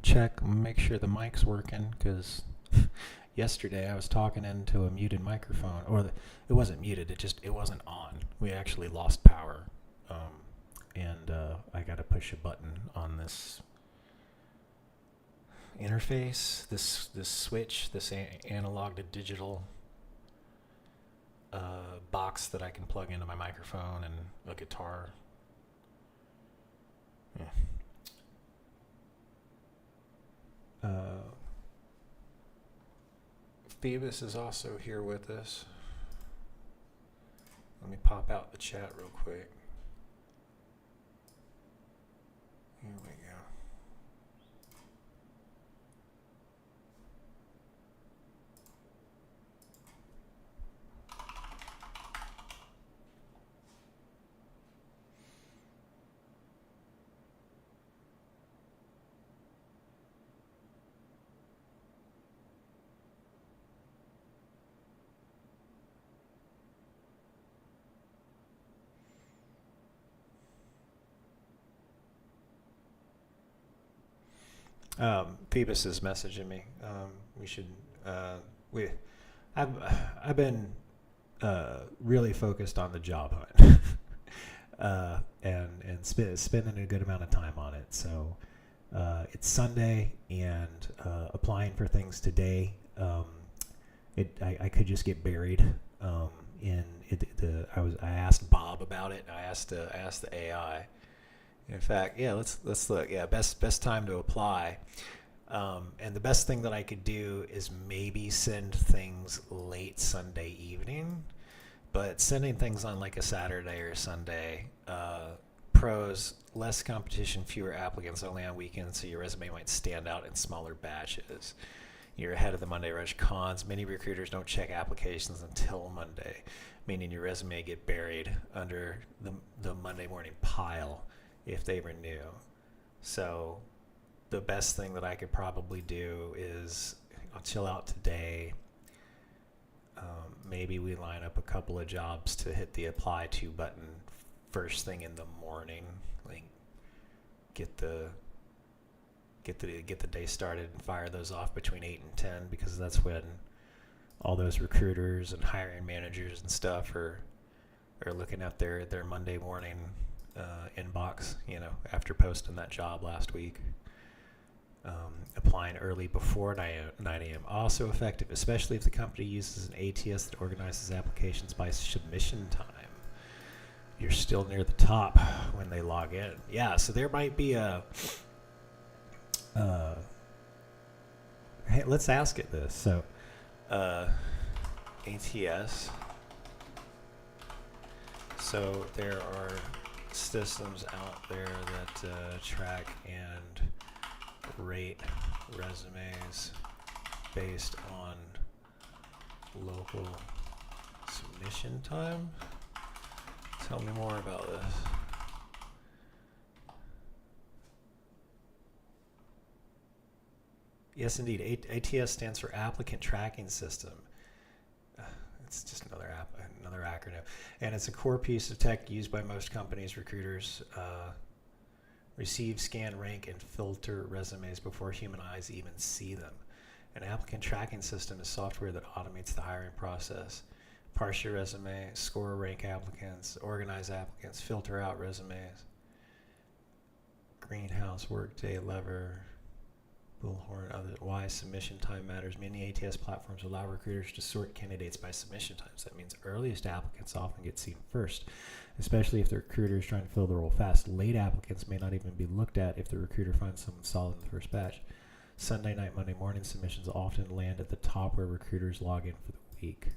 check, make sure the mic's working, because yesterday I was talking into a muted microphone, it wasn't muted, it wasn't on. We actually lost power, and I got to push a button on this interface, this switch, this analog to digital box that I can plug into my microphone and a guitar. Yeah. Phoebus is also here with us. Let me pop out the chat real quick. Here we go. Phoebus is messaging me. We should. I've been really focused on the job hunt, and spending a good amount of time on it. So it's Sunday, and applying for things today. I could just get buried in it. I asked Bob about it. I asked the AI. In fact, yeah, let's look. Yeah, best time to apply. And the best thing that I could do is maybe send things late Sunday evening, but sending things on like a Saturday or Sunday, pros, less competition, fewer applicants, only on weekends, so your resume might stand out in smaller batches. You're ahead of the Monday rush. Cons, many recruiters don't check applications until Monday, meaning your resume get buried under the Monday morning pile if they renew. So the best thing that I could probably do is I'll chill out today. Maybe we line up a couple of jobs to hit the apply to button first thing in the morning. Like get the day started and fire those off between 8 and 10, because that's when all those recruiters and hiring managers and stuff are looking at their Monday morning inbox, after posting that job last week. Applying early before 9 a.m. also effective, especially if the company uses an ATS that organizes applications by submission time. You're still near the top when they log in. Yeah, so there might be a... hey, let's ask it this. So, ATS. So there are systems out there that track and rate resumes based on local submission time. Tell me more about this. Yes, indeed. ATS stands for Applicant Tracking System. It's just another acronym, and it's a core piece of tech used by most companies. Recruiters receive, scan, rank, and filter resumes before human eyes even see them. An applicant tracking system is software that automates the hiring process. Parse your resume, score, rank applicants, organize applicants, filter out resumes. Greenhouse, Workday, Lever, Bullhorn, why submission time matters. Many ATS platforms allow recruiters to sort candidates by submission times. That means earliest applicants often get seen first, especially if the recruiter is trying to fill the role fast. Late applicants may not even be looked at if the recruiter finds someone solid in the first batch. Sunday night, Monday morning submissions often land at the top where recruiters log in for the week.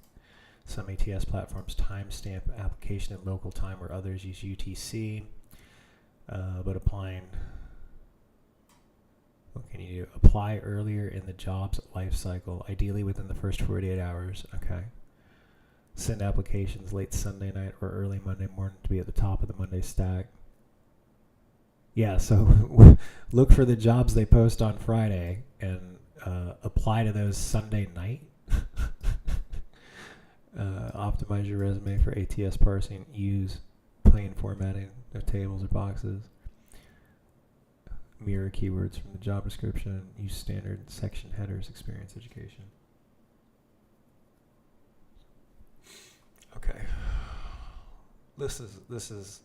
Some ATS platforms timestamp application at local time, where others use UTC, but applying... What can you do? Apply earlier in the job's life cycle, ideally within the first 48 hours. Okay. Send applications late Sunday night or early Monday morning to be at the top of the Monday stack. Yeah, so look for the jobs they post on Friday and apply to those Sunday night. Optimize your resume for ATS parsing. Use plain formatting of tables or boxes. Mirror keywords from the job description. Use standard section headers. Experience education. Okay. This is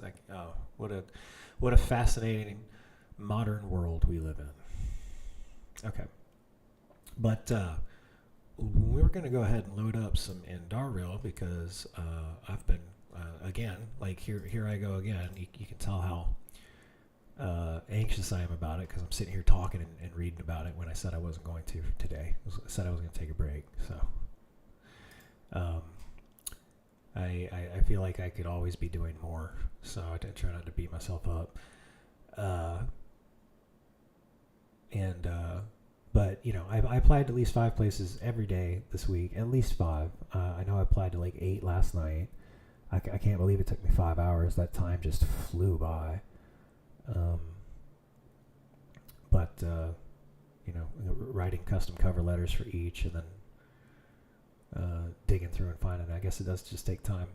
like, oh, what a fascinating modern world we live in. Okay. But we're going to go ahead and load up some ENDERAL because I've been, again, like here I go again. You can tell how anxious I am about it because I'm sitting here talking and reading about it when I said I wasn't going to today. I said I was going to take a break. So I feel like I could always be doing more. So I try not to beat myself up. But, you know, I applied to at least 5 places every day this week, at least 5. I know I applied to like 8 last night. I can't believe it took me 5 hours. That time just flew by. But, you know, writing custom cover letters for each and then digging through and finding it. I guess it does just take time.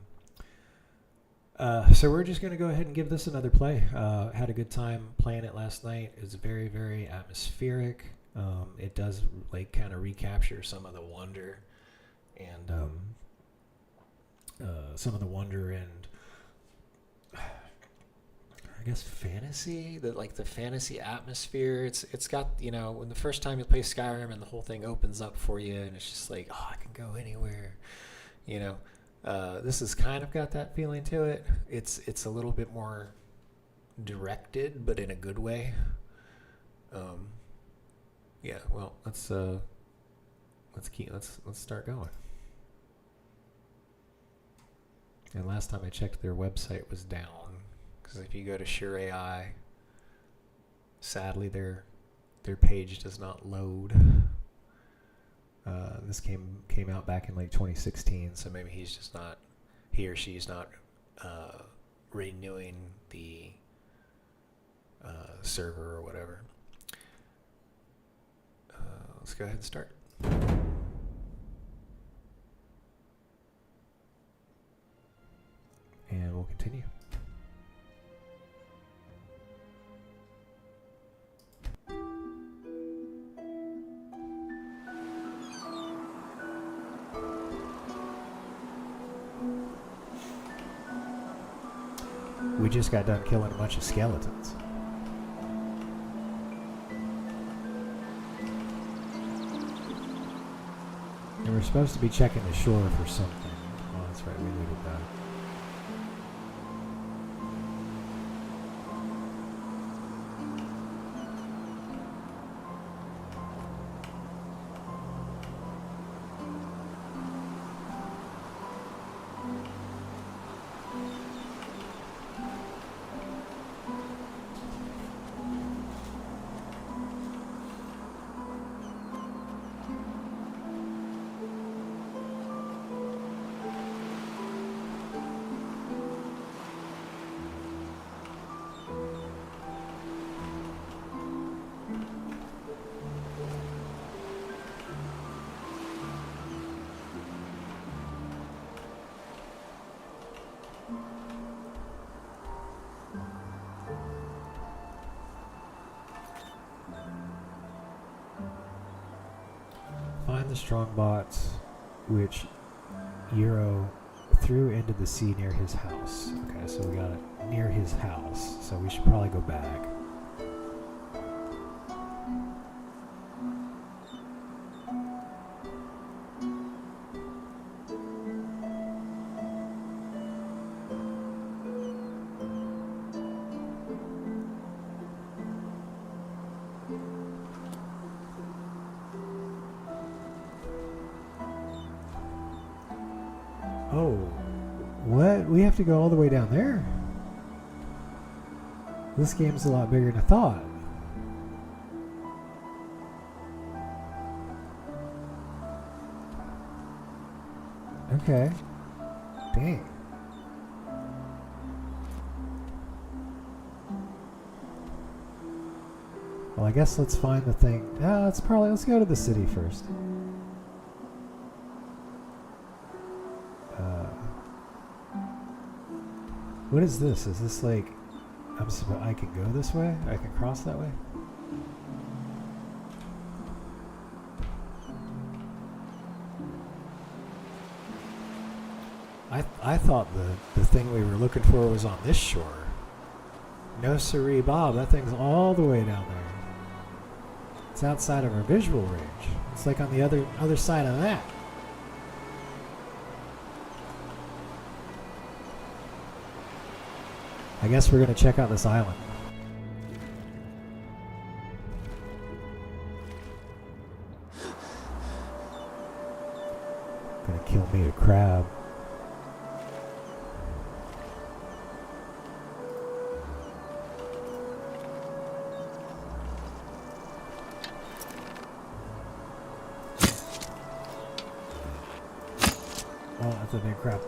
So we're just going to go ahead and give this another play. Had a good time playing it last night. It was very, very atmospheric. It does like kind of recapture some of the wonder and I guess fantasy, the fantasy atmosphere. It's got, you know, when the first time you play Skyrim and the whole thing opens up for you and it's just like, oh, I can go anywhere, you know. This has kind of got that feeling to it. It's a little bit more directed, but in a good way. Yeah, well, let's start going. And last time I checked, their website was down because if you go to Sure AI, sadly their page does not load. This came out back in like 2016, so maybe he or she's not renewing the server or whatever. Let's go ahead and start. And we'll continue. We just got done killing a bunch of skeletons. And we're supposed to be checking the shore for something. Oh, that's right, we needed that. Find the strong bots which Euro threw into the sea near his house. Okay, so we got it near his house, so we should probably go back. Oh, what? We have to go all the way down there? This game's a lot bigger than I thought. Okay. Dang. Well, I guess let's find the thing. Let's go to the city first. What is this? Is this like... I can go this way? I can cross that way? I thought the thing we were looking for was on this shore. No siree, Bob. That thing's all the way down there. It's outside of our visual range. It's like on the other side of that. I guess we're going to check out this island. Gonna kill me a crab. Oh, that's a big crab.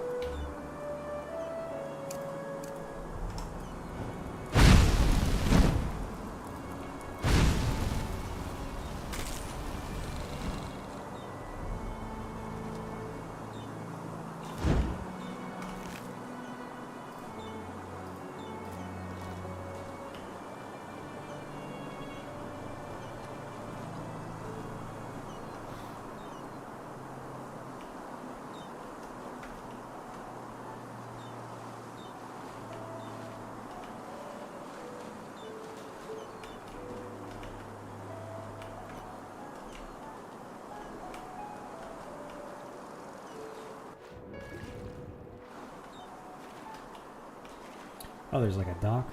Oh, there's like a dock.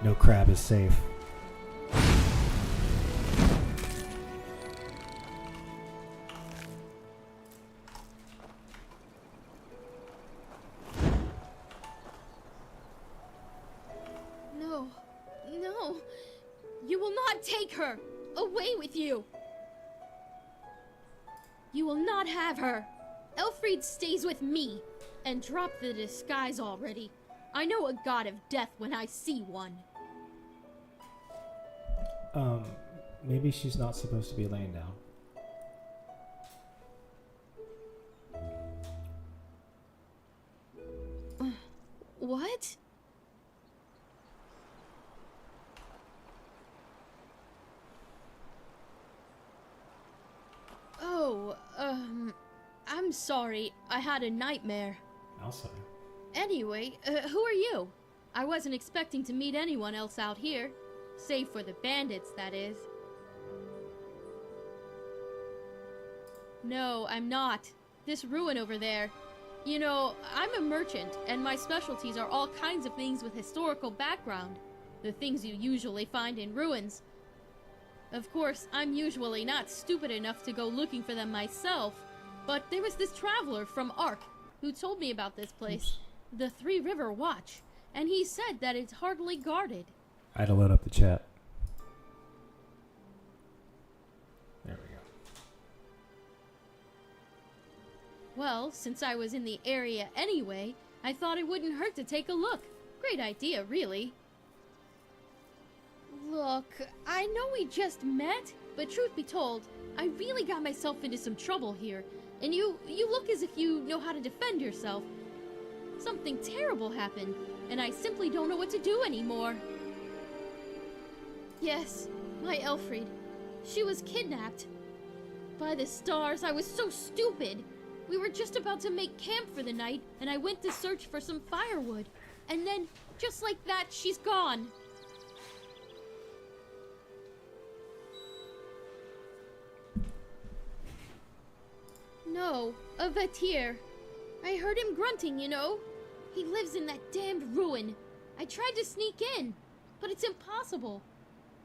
No crab is safe. No, no, you will not take her away with you. You will not have her. Elfried stays with me. And drop the disguise already. I know a god of death when I see one. Maybe she's not supposed to be laying down. What? Oh, I'm sorry. I had a nightmare. Also. Anyway, who are you? I wasn't expecting to meet anyone else out here. Save for the bandits, that is. No, I'm not. This ruin over there. You know, I'm a merchant, and my specialties are all kinds of things with historical background. The things you usually find in ruins. Of course, I'm usually not stupid enough to go looking for them myself, but there was this traveler from Ark who told me about this place, the Three River Watch, and he said that it's hardly guarded. I had to load up the chat. There we go. Well, since I was in the area anyway, I thought it wouldn't hurt to take a look. Great idea, really. Look, I know we just met, but truth be told, I really got myself into some trouble here, and you look as if you know how to defend yourself. Something terrible happened, and I simply don't know what to do anymore. Yes, my Elfried. She was kidnapped. By the stars, I was so stupid. We were just about to make camp for the night, and I went to search for some firewood. And then, just like that, she's gone. No, a Vatir. I heard him grunting, you know. He lives in that damned ruin. I tried to sneak in, but it's impossible.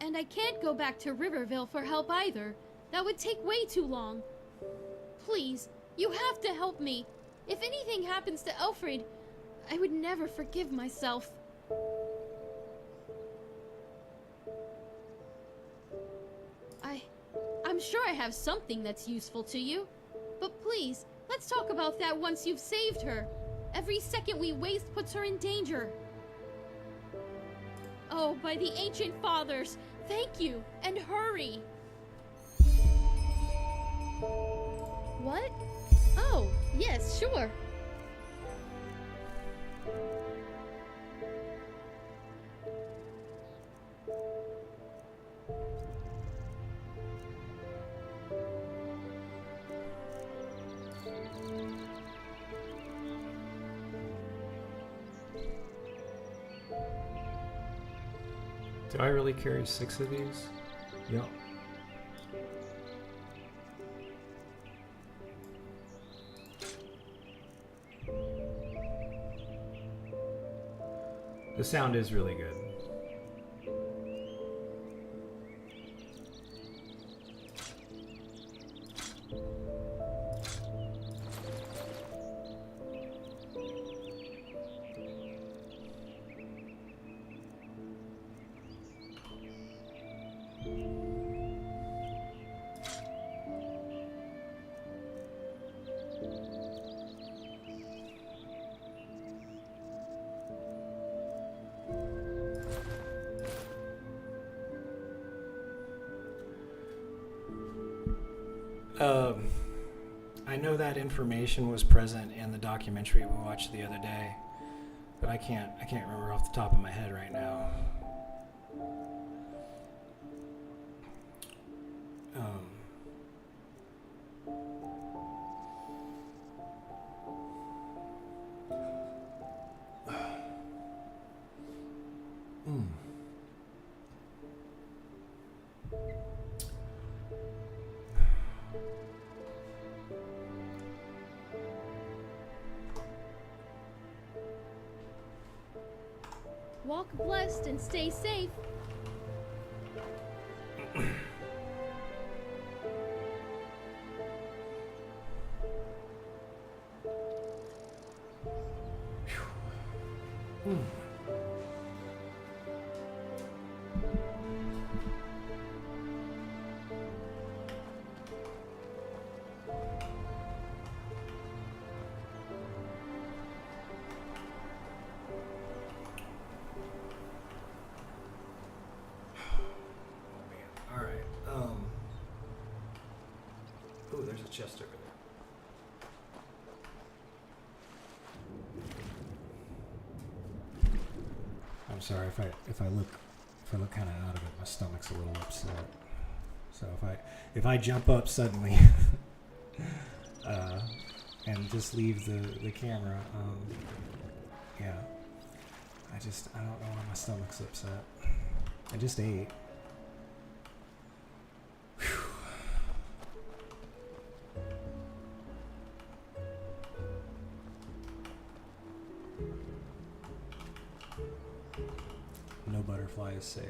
And I can't go back to Riverville for help either. That would take way too long. Please, you have to help me. If anything happens to Elfried, I would never forgive myself. I'm sure I have something that's useful to you. But please, let's talk about that once you've saved her. Every second we waste puts her in danger. Oh, by the ancient fathers, thank you, and hurry! What? Oh, yes, sure. Do I really carry 6 of these? Yep. The sound is really good. I know that information was present in the documentary we watched the other day, but I can't remember off the top of my head right now. Walk blessed and stay safe. Ooh, there's a chest over there. I'm sorry if I look kind of out of it. My stomach's a little upset. So if I jump up suddenly and just leave the camera, yeah. I don't know why my stomach's upset. I just ate. No butterfly is safe.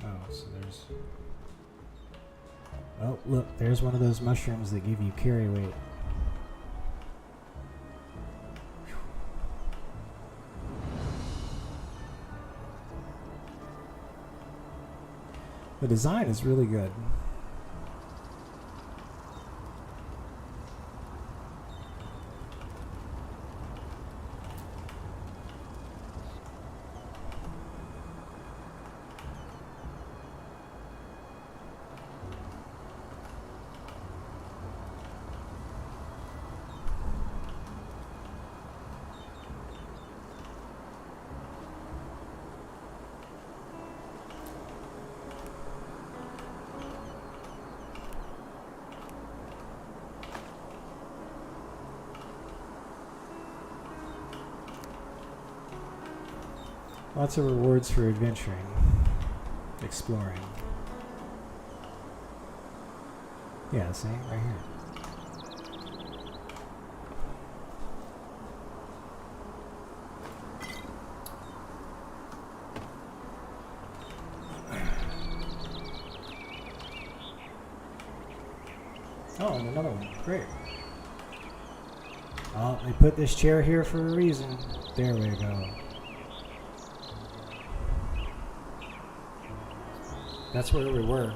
Oh, so there's... Oh, look, there's one of those mushrooms that give you carry weight. The design is really good. Lots of rewards for adventuring, exploring. Yeah, see, right here. Oh, and another one. Great. Oh, they put this chair here for a reason. There we go. That's where we were.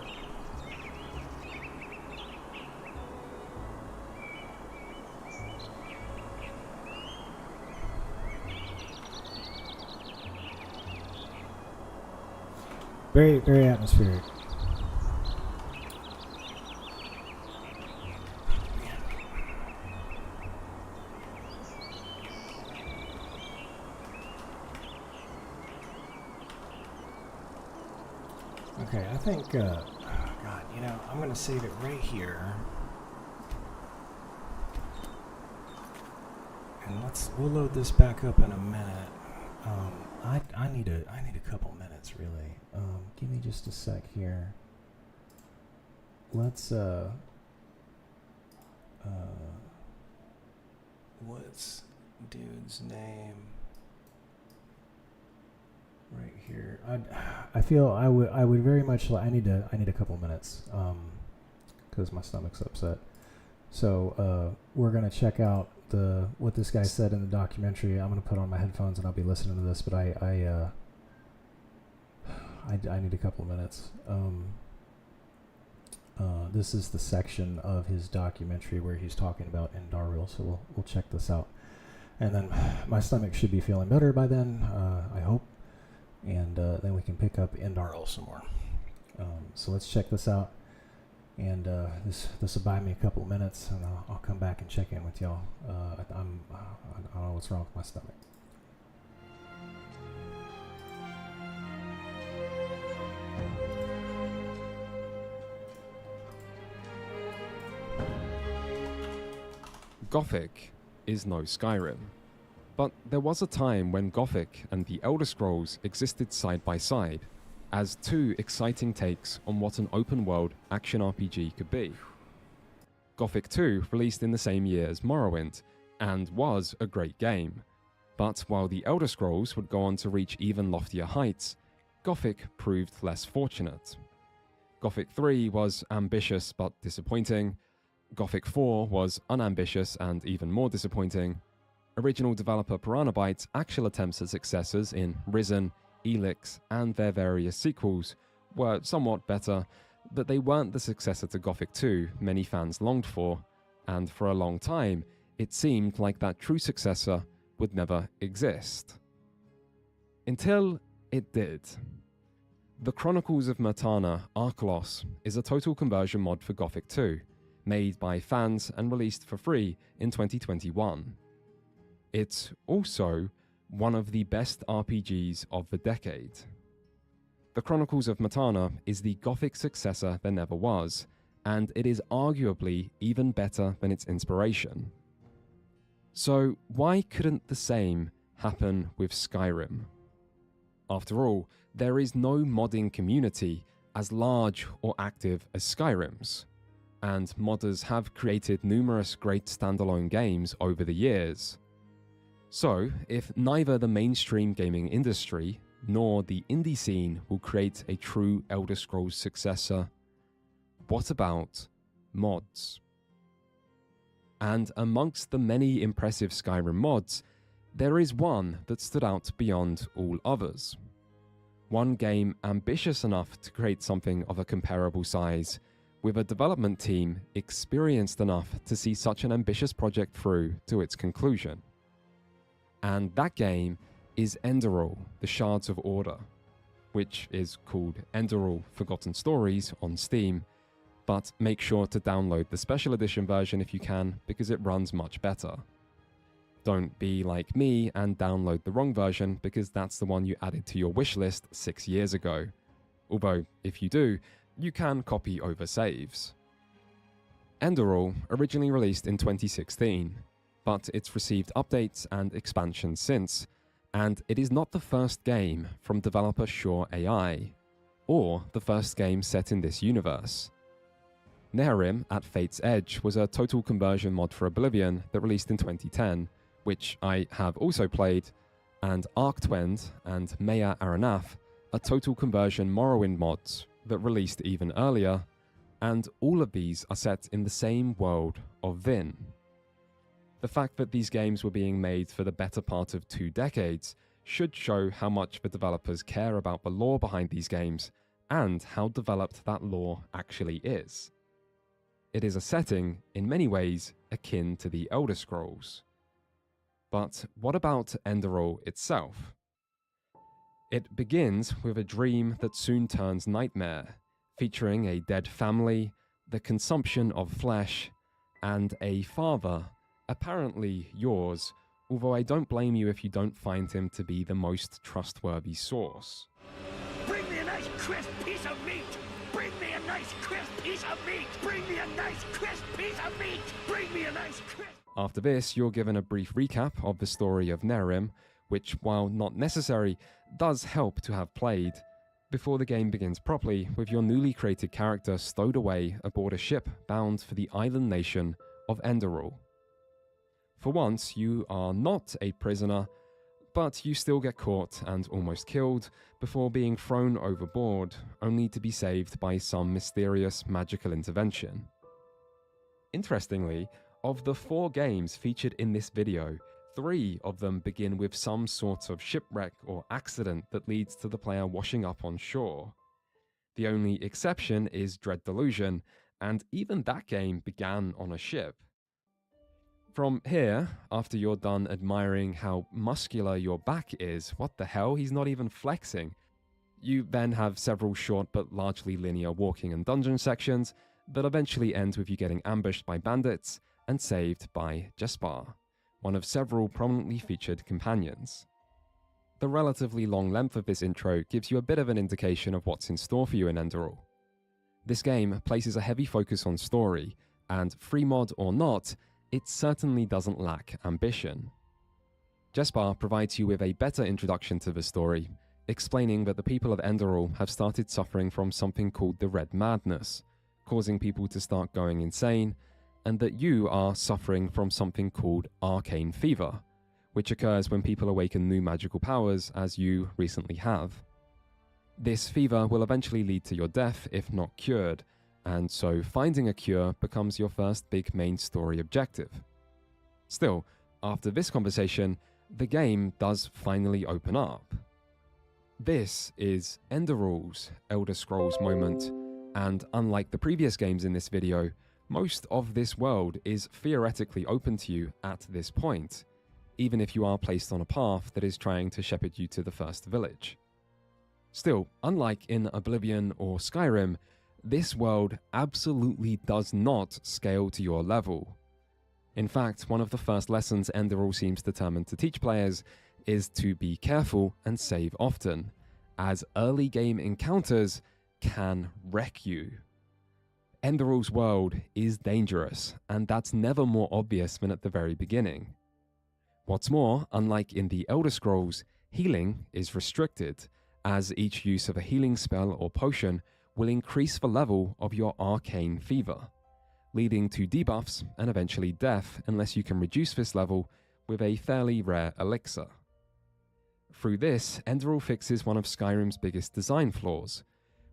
Very, very atmospheric. Okay, I think, God, I'm going to save it right here. And we'll load this back up in a minute. I need a couple minutes, really. Give me just a sec here. Let's, what's dude's name? Right here. I feel I would very much I need a couple minutes because my stomach's upset. So we're gonna check out what this guy said in the documentary. I'm gonna put on my headphones and I'll be listening to this, but I need a couple minutes. This is the section of his documentary where he's talking about ENDERAL, so we'll check this out, and then my stomach should be feeling better by then. I hope. And then we can pick up ENDERAL some more. So let's check this out. And this will buy me a couple minutes, and I'll come back and check in with y'all. I don't know what's wrong with my stomach. Gothic is no Skyrim. But there was a time when Gothic and the Elder Scrolls existed side by side, as two exciting takes on what an open-world action RPG could be. Gothic 2 released in the same year as Morrowind, and was a great game. But while the Elder Scrolls would go on to reach even loftier heights, Gothic proved less fortunate. Gothic 3 was ambitious but disappointing. Gothic 4 was unambitious and even more disappointing. Original developer Piranha Bytes' actual attempts at successors in Risen, Elix, and their various sequels were somewhat better, but they weren't the successor to Gothic 2 many fans longed for, and for a long time, it seemed like that true successor would never exist. Until it did. The Chronicles of Myrtana Arkelos is a total conversion mod for Gothic 2, made by fans and released for free in 2021. It's also one of the best RPGs of the decade. The Chronicles of Myrtana is the Gothic successor there never was, and it is arguably even better than its inspiration. So why couldn't the same happen with Skyrim? After all, there is no modding community as large or active as Skyrim's, and modders have created numerous great standalone games over the years. So, if neither the mainstream gaming industry nor the indie scene will create a true Elder Scrolls successor, what about mods? And amongst the many impressive Skyrim mods, there is one that stood out beyond all others. One game ambitious enough to create something of a comparable size, with a development team experienced enough to see such an ambitious project through to its conclusion. And that game is ENDERAL, The Shards of Order, which is called ENDERAL Forgotten Stories on Steam, but make sure to download the special edition version if you can, because it runs much better. Don't be like me and download the wrong version, because that's the one you added to your wishlist 6 years ago. Although, if you do, you can copy over saves. ENDERAL originally released in 2016, but it's received updates and expansions since, and it is not the first game from developer Sure AI, or the first game set in this universe. Neharim at Fate's Edge was a total conversion mod for Oblivion that released in 2010, which I have also played, and Arctwend and Maya Aranath are total conversion Morrowind mods that released even earlier, and all of these are set in the same world of Vin. The fact that these games were being made for the better part of 2 decades should show how much the developers care about the lore behind these games and how developed that lore actually is. It is a setting, in many ways, akin to the Elder Scrolls. But what about ENDERAL itself? It begins with a dream that soon turns nightmare, featuring a dead family, the consumption of flesh, and a father, apparently yours, although I don't blame you if you don't find him to be the most trustworthy source. Bring me a nice crisp piece of meat! Bring me a nice crisp piece of meat! Bring me a nice crisp piece of meat! Bring me a nice crisp... After this, you're given a brief recap of the story of Nerim, which, while not necessary, does help to have played, before the game begins properly with your newly created character stowed away aboard a ship bound for the island nation of ENDERAL. For once, you are not a prisoner, but you still get caught and almost killed before being thrown overboard, only to be saved by some mysterious magical intervention. Interestingly, of the 4 games featured in this video, 3 of them begin with some sort of shipwreck or accident that leads to the player washing up on shore. The only exception is Dread Delusion, and even that game began on a ship. From here, after you're done admiring how muscular your back is, what the hell, he's not even flexing, you then have several short but largely linear walking and dungeon sections that eventually end with you getting ambushed by bandits and saved by Jespar, one of several prominently featured companions. The relatively long length of this intro gives you a bit of an indication of what's in store for you in ENDERAL. This game places a heavy focus on story, and free mod or not, it certainly doesn't lack ambition. Jespar provides you with a better introduction to the story, explaining that the people of ENDERAL have started suffering from something called the Red Madness, causing people to start going insane, and that you are suffering from something called Arcane Fever, which occurs when people awaken new magical powers, as you recently have. This fever will eventually lead to your death if not cured, and so finding a cure becomes your first big main story objective. Still, after this conversation, the game does finally open up. This is ENDERAL's Elder Scrolls moment, and unlike the previous games in this video, most of this world is theoretically open to you at this point, even if you are placed on a path that is trying to shepherd you to the first village. Still, unlike in Oblivion or Skyrim, this world absolutely does not scale to your level. In fact, one of the first lessons ENDERAL seems determined to teach players is to be careful and save often, as early game encounters can wreck you. ENDERAL's world is dangerous, and that's never more obvious than at the very beginning. What's more, unlike in the Elder Scrolls, healing is restricted, as each use of a healing spell or potion will increase the level of your arcane fever, leading to debuffs and eventually death unless you can reduce this level with a fairly rare elixir. Through this, ENDERAL fixes one of Skyrim's biggest design flaws,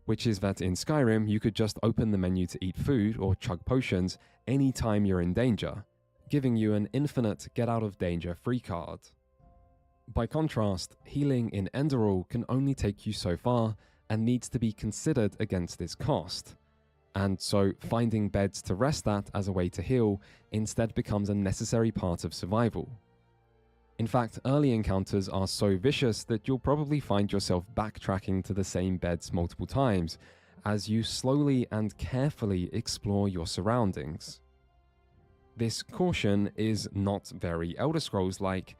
which is that in Skyrim you could just open the menu to eat food or chug potions anytime you're in danger, giving you an infinite get out of danger free card. By contrast, healing in ENDERAL can only take you so far and needs to be considered against its cost, and so finding beds to rest at as a way to heal instead becomes a necessary part of survival. In fact, early encounters are so vicious that you'll probably find yourself backtracking to the same beds multiple times as you slowly and carefully explore your surroundings. This caution is not very Elder Scrolls-like,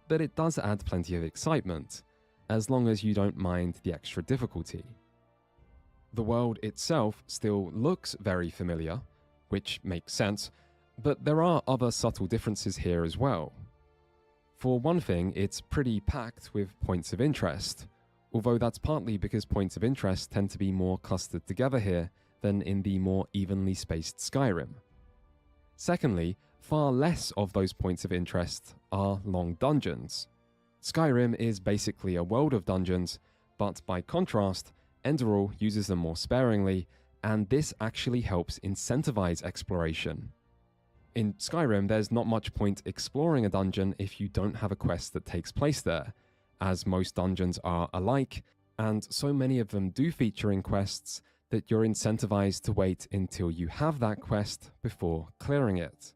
but it does add plenty of excitement, as long as you don't mind the extra difficulty. The world itself still looks very familiar, which makes sense, but there are other subtle differences here as well. For one thing, it's pretty packed with points of interest, although that's partly because points of interest tend to be more clustered together here than in the more evenly spaced Skyrim. Secondly, far less of those points of interest are long dungeons. Skyrim is basically a world of dungeons, but by contrast, ENDERAL uses them more sparingly, and this actually helps incentivize exploration. In Skyrim, there's not much point exploring a dungeon if you don't have a quest that takes place there, as most dungeons are alike, And so many of them do feature in quests that you're incentivized to wait until you have that quest before clearing it.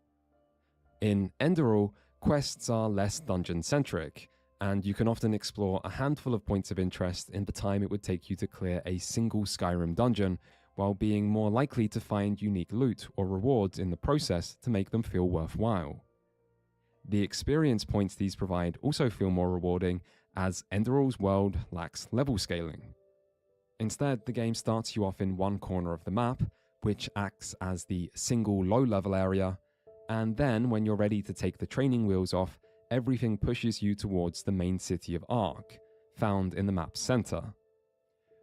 In ENDERAL, quests are less dungeon-centric, and you can often explore a handful of points of interest in the time it would take you to clear a single Skyrim dungeon, while being more likely to find unique loot or rewards in the process to make them feel worthwhile. The experience points these provide also feel more rewarding, as ENDERAL's world lacks level scaling. Instead, the game starts you off in one corner of the map, which acts as the single low-level area, and then when you're ready to take the training wheels off, everything pushes you towards the main city of Ark, found in the map's center.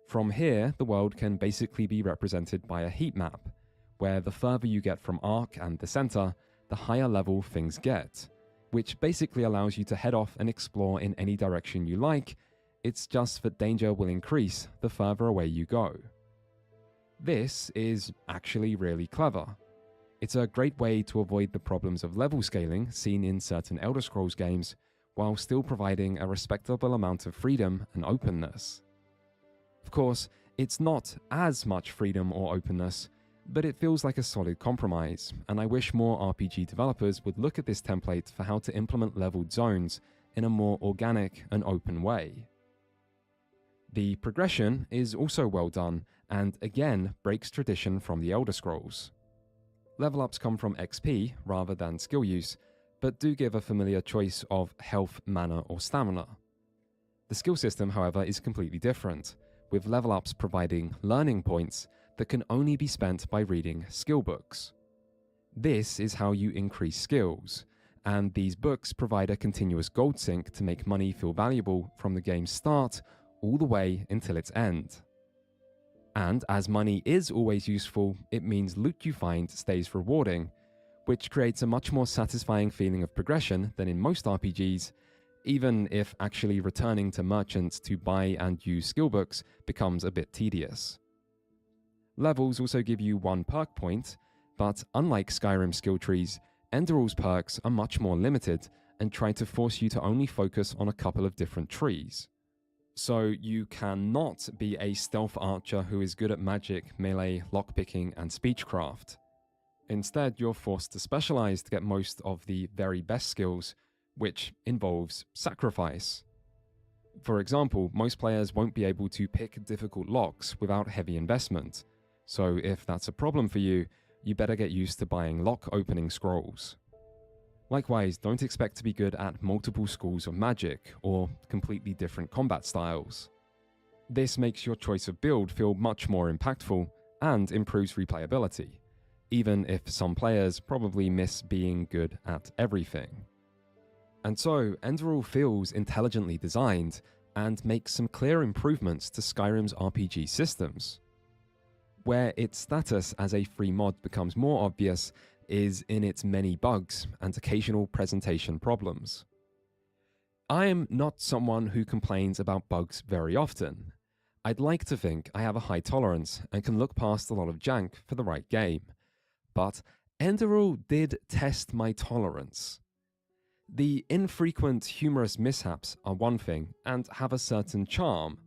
From here, the world can basically be represented by a heat map, where the further you get from Ark and the center, the higher level things get, which basically allows you to head off and explore in any direction you like. It's just that danger will increase the further away you go. This is actually really clever. It's a great way to avoid the problems of level scaling seen in certain Elder Scrolls games, while still providing a respectable amount of freedom and openness. Of course, it's not as much freedom or openness, but it feels like a solid compromise, and I wish more RPG developers would look at this template for how to implement leveled zones in a more organic and open way. The progression is also well done, and again breaks tradition from the Elder Scrolls. Level ups come from XP rather than skill use, but do give a familiar choice of health, mana, or stamina. The skill system, however, is completely different, with level ups providing learning points that can only be spent by reading skill books. This is how you increase skills, and these books provide a continuous gold sink to make money feel valuable from the game's start all the way until its end. And as money is always useful, it means loot you find stays rewarding, which creates a much more satisfying feeling of progression than in most RPGs, even if actually returning to merchants to buy and use skill books becomes a bit tedious. Levels also give you one perk point, but unlike Skyrim skill trees, ENDERAL's perks are much more limited and try to force you to only focus on a couple of different trees. So you cannot be a stealth archer who is good at magic, melee, lockpicking, and speechcraft. Instead, you're forced to specialize to get most of the very best skills, which involves sacrifice. For example, most players won't be able to pick difficult locks without heavy investment, so if that's a problem for you, you better get used to buying lock opening scrolls. Likewise, don't expect to be good at multiple schools of magic or completely different combat styles. This makes your choice of build feel much more impactful and improves replayability, even if some players probably miss being good at everything. And so, ENDERAL feels intelligently designed and makes some clear improvements to Skyrim's RPG systems. Where its status as a free mod becomes more obvious is in its many bugs and occasional presentation problems. I am not someone who complains about bugs very often. I'd like to think I have a high tolerance and can look past a lot of jank for the right game. But ENDERAL did test my tolerance. The infrequent humorous mishaps are one thing and have a certain charm.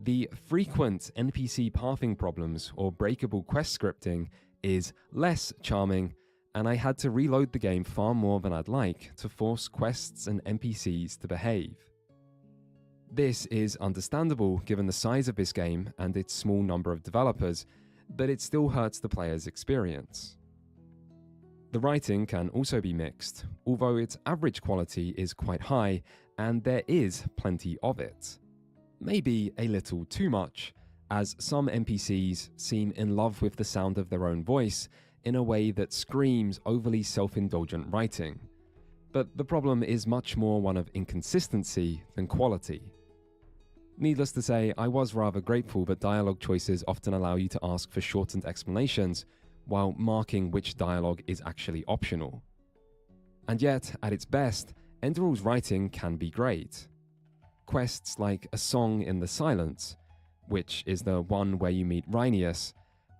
The frequent NPC pathing problems or breakable quest scripting is less charming, and I had to reload the game far more than I'd like to force quests and NPCs to behave. This is understandable given the size of this game and its small number of developers, but it still hurts the player's experience. The writing can also be mixed, although its average quality is quite high, and there is plenty of it. Maybe a little too much, as some NPCs seem in love with the sound of their own voice in a way that screams overly self-indulgent writing. But the problem is much more one of inconsistency than quality. Needless to say, I was rather grateful that dialogue choices often allow you to ask for shortened explanations, while marking which dialogue is actually optional. And yet, at its best, ENDERAL's writing can be great. Quests like A Song in the Silence, which is the one where you meet Rhynius,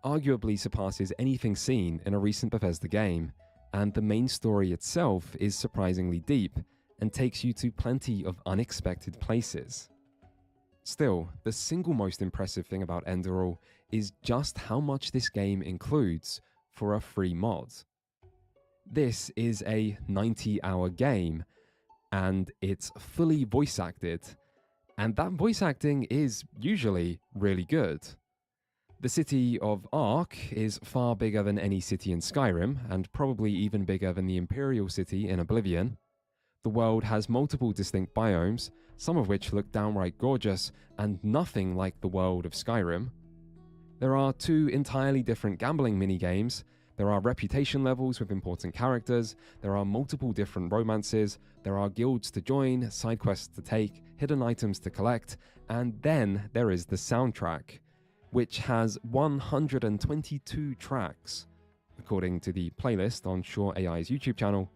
arguably surpasses anything seen in a recent Bethesda game, and the main story itself is surprisingly deep and takes you to plenty of unexpected places. Still, the single most impressive thing about ENDERAL is just how much this game includes for a free mod. This is a 90-hour game, and it's fully voice acted, and that voice acting is usually really good. The city of Ark is far bigger than any city in Skyrim, and probably even bigger than the Imperial City in Oblivion. The world has multiple distinct biomes, some of which look downright gorgeous, and nothing like the world of Skyrim. There are 2 entirely different gambling minigames, there are reputation levels with important characters, there are multiple different romances, there are guilds to join, side quests to take, hidden items to collect, and then there is the soundtrack, which has 122 tracks, according to the playlist on Sure AI's YouTube channel,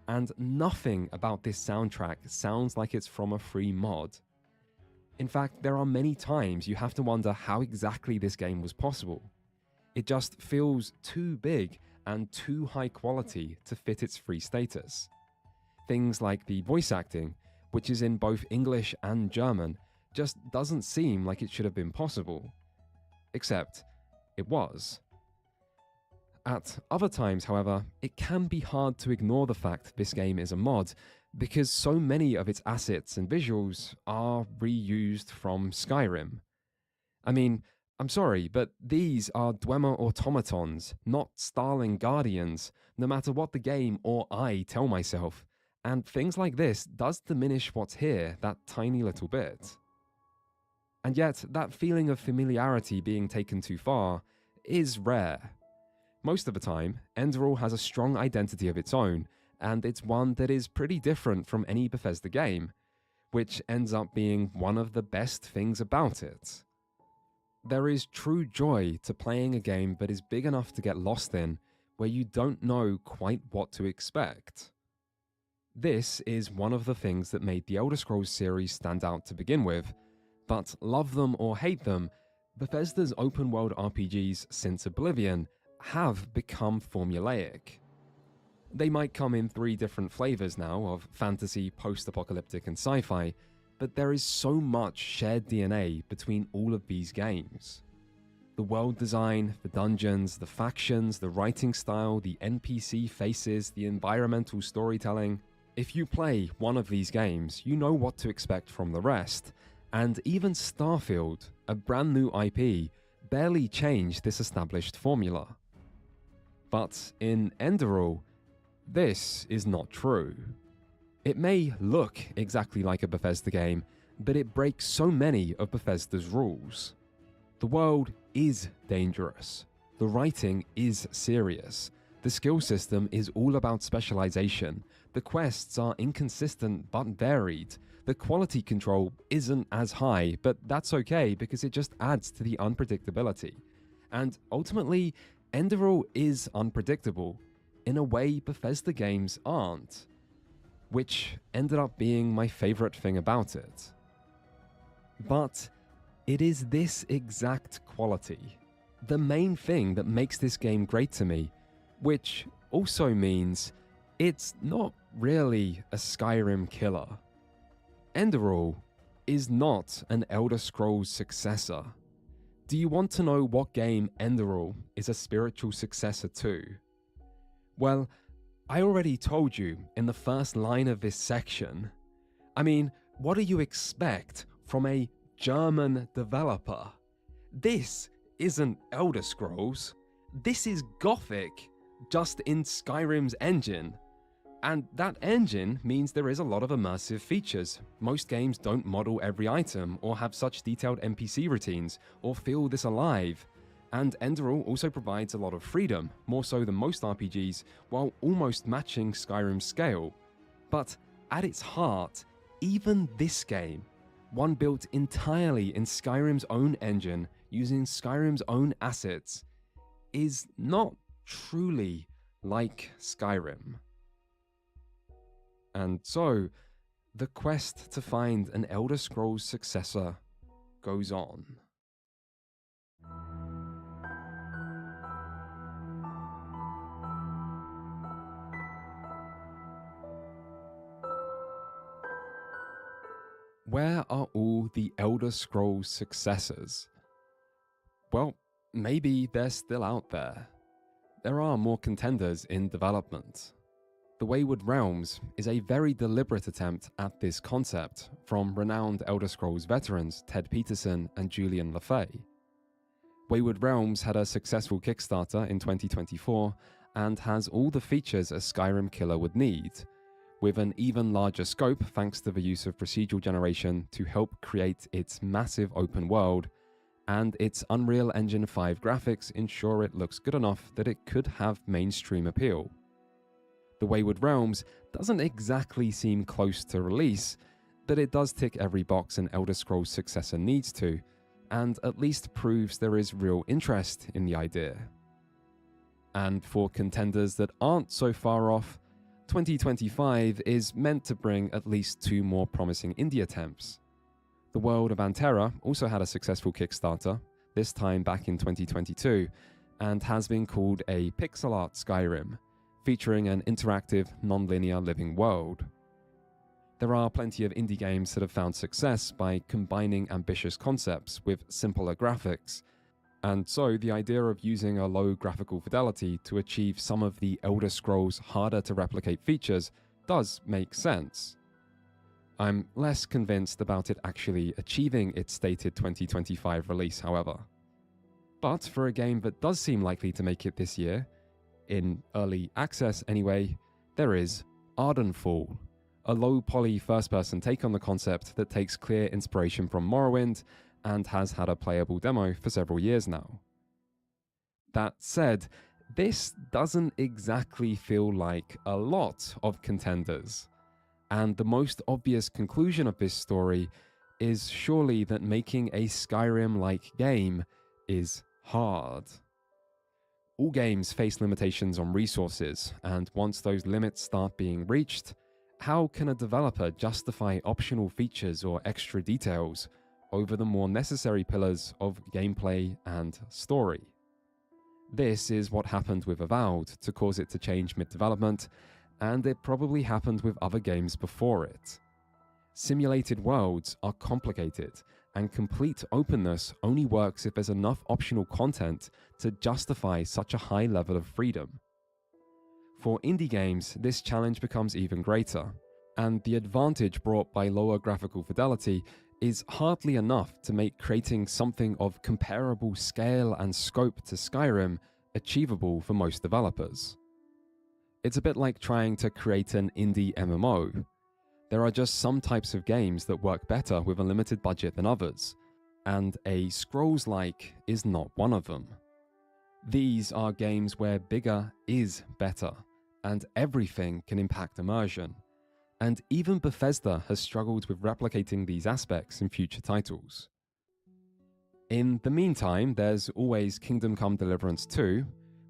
and nothing about this soundtrack sounds like it's from a free mod. In fact, there are many times you have to wonder how exactly this game was possible. It just feels too big and too high quality to fit its free status. Things like the voice acting, which is in both English and German, just doesn't seem like it should have been possible. Except, it was. At other times, however, it can be hard to ignore the fact this game is a mod, because so many of its assets and visuals are reused from Skyrim. I mean, I'm sorry, but these are Dwemer automatons, not Starling Guardians, no matter what the game or I tell myself, and things like this does diminish what's here that tiny little bit. And yet, that feeling of familiarity being taken too far is rare. Most of the time, ENDERAL has a strong identity of its own, and it's one that is pretty different from any Bethesda game, which ends up being one of the best things about it. There is true joy to playing a game that is big enough to get lost in, where you don't know quite what to expect. This is one of the things that made the Elder Scrolls series stand out to begin with, but love them or hate them, Bethesda's open-world RPGs since Oblivion have become formulaic. They might come in 3 different flavors now of fantasy, post-apocalyptic, and sci-fi, but there is so much shared DNA between all of these games. The world design, the dungeons, the factions, the writing style, the NPC faces, the environmental storytelling. If you play one of these games, you know what to expect from the rest, and even Starfield, a brand new IP, barely changed this established formula. But in ENDERAL, this is not true. It may look exactly like a Bethesda game, but it breaks so many of Bethesda's rules. The world is dangerous. The writing is serious. The skill system is all about specialization. The quests are inconsistent but varied. The quality control isn't as high, but that's okay because it just adds to the unpredictability. And ultimately, ENDERAL is unpredictable in a way Bethesda games aren't, which ended up being my favorite thing about it. But it is this exact quality, the main thing that makes this game great to me, which also means it's not really a Skyrim killer. ENDERAL is not an Elder Scrolls successor. Do you want to know what game ENDERAL is a spiritual successor to? Well, I already told you in the first line of this section. I mean, what do you expect from a German developer? This isn't Elder Scrolls. This is Gothic, just in Skyrim's engine. And that engine means there is a lot of immersive features. Most games don't model every item, or have such detailed NPC routines, or feel this alive. And ENDERAL also provides a lot of freedom, more so than most RPGs, while almost matching Skyrim's scale. But at its heart, even this game, one built entirely in Skyrim's own engine, using Skyrim's own assets, is not truly like Skyrim. And so, the quest to find an Elder Scrolls successor goes on. Where are all the Elder Scrolls successors? Well, maybe they're still out there. There are more contenders in development. The Wayward Realms is a very deliberate attempt at this concept from renowned Elder Scrolls veterans Ted Peterson and Julian LaFay. Wayward Realms had a successful Kickstarter in 2024 and has all the features a Skyrim killer would need, with an even larger scope thanks to the use of procedural generation to help create its massive open world, and its Unreal Engine 5 graphics ensure it looks good enough that it could have mainstream appeal. The Wayward Realms doesn't exactly seem close to release, but it does tick every box an Elder Scrolls successor needs to, and at least proves there is real interest in the idea. And for contenders that aren't so far off, 2025 is meant to bring at least 2 more promising indie attempts. The World of Antera also had a successful Kickstarter, this time back in 2022, and has been called a pixel art Skyrim, featuring an interactive, non-linear living world. There are plenty of indie games that have found success by combining ambitious concepts with simpler graphics, and so the idea of using a low graphical fidelity to achieve some of the Elder Scrolls harder to replicate features does make sense. I'm less convinced about it actually achieving its stated 2025 release, however. But for a game that does seem likely to make it this year, in early access anyway, there is Ardenfall, a low-poly first-person take on the concept that takes clear inspiration from Morrowind and has had a playable demo for several years now. That said, this doesn't exactly feel like a lot of contenders, and the most obvious conclusion of this story is surely that making a Skyrim-like game is hard. All games face limitations on resources, and once those limits start being reached, how can a developer justify optional features or extra details over the more necessary pillars of gameplay and story? This is what happened with Avowed to cause it to change mid-development, and it probably happened with other games before it. Simulated worlds are complicated, and complete openness only works if there's enough optional content to justify such a high level of freedom. For indie games, this challenge becomes even greater, and the advantage brought by lower graphical fidelity is hardly enough to make creating something of comparable scale and scope to Skyrim achievable for most developers. It's a bit like trying to create an indie MMO. There are just some types of games that work better with a limited budget than others, and a Scrolls-like is not one of them. These are games where bigger is better, and everything can impact immersion. And even Bethesda has struggled with replicating these aspects in future titles. In the meantime, there's always Kingdom Come Deliverance 2,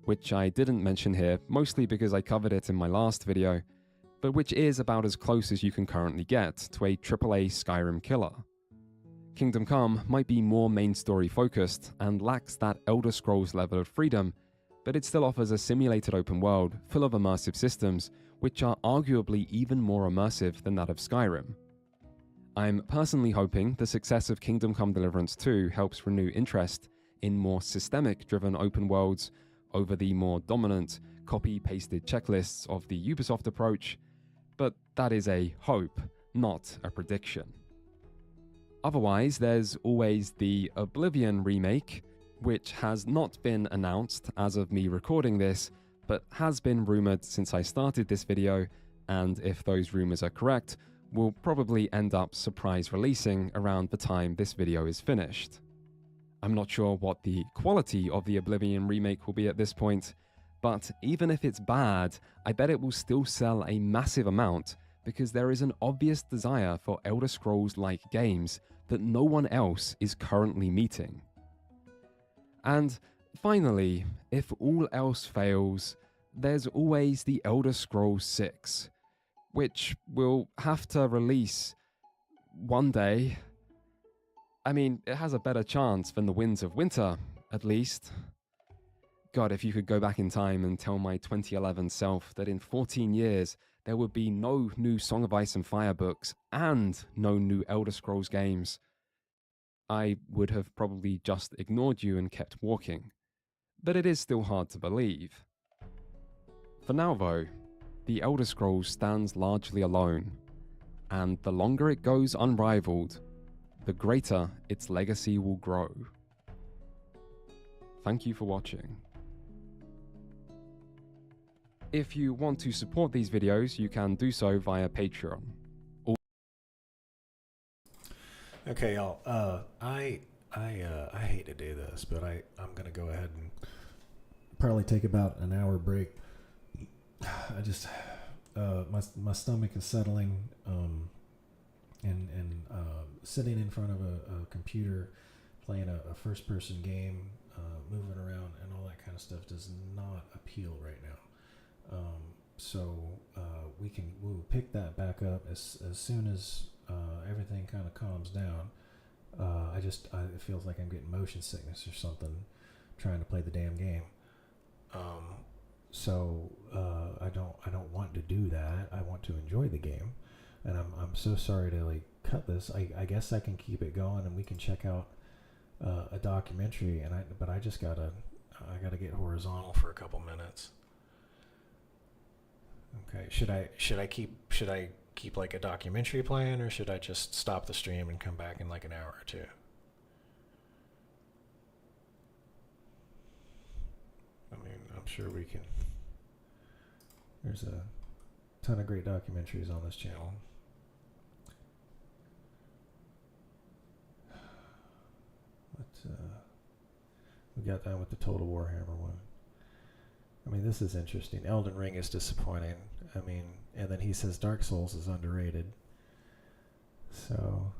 which I didn't mention here, mostly because I covered it in my last video, but which is about as close as you can currently get to a AAA Skyrim killer. Kingdom Come might be more main story focused and lacks that Elder Scrolls level of freedom, but it still offers a simulated open world full of immersive systems which are arguably even more immersive than that of Skyrim. I'm personally hoping the success of Kingdom Come Deliverance 2 helps renew interest in more systemic-driven open worlds over the more dominant, copy-pasted checklists of the Ubisoft approach, but that is a hope, not a prediction. Otherwise, there's always the Oblivion remake, which has not been announced as of me recording this, but has been rumored since I started this video, and if those rumors are correct, will probably end up surprise releasing around the time this video is finished. I'm not sure what the quality of the Oblivion remake will be at this point, but even if it's bad, I bet it will still sell a massive amount because there is an obvious desire for Elder Scrolls-like games that no one else is currently meeting. And finally, if all else fails, there's always the Elder Scrolls 6, which will have to release one day. I mean, it has a better chance than the Winds of Winter, at least. God, if you could go back in time and tell my 2011 self that in 14 years, there would be no new Song of Ice and Fire books and no new Elder Scrolls games, I would have probably just ignored you and kept walking. But it is still hard to believe. For now though, the Elder Scrolls stands largely alone, and the longer it goes unrivaled, the greater its legacy will grow. Thank you for watching. If you want to support these videos, you can do so via Patreon. Okay, y'all. I hate to do this, but I'm gonna go ahead and probably take about an hour break. I just my stomach is settling, and sitting in front of a computer playing a first person game, moving around and all that kind of stuff does not appeal right now. So we'll pick that back up as soon as everything kind of calms down. It feels like I'm getting motion sickness or something trying to play the damn game. So I don't want to do that. I want to enjoy the game, and I'm so sorry to like cut this. I guess I can keep it going and we can check out a documentary, but I gotta get horizontal for a couple minutes. Okay, should I keep like a documentary playing, or should I just stop the stream and come back in like an hour or two? I mean, I'm sure we can. There's a ton of great documentaries on this channel. We got that with the Total Warhammer one. I mean, this is interesting. Elden Ring is disappointing. I mean, and then he says Dark Souls is underrated. So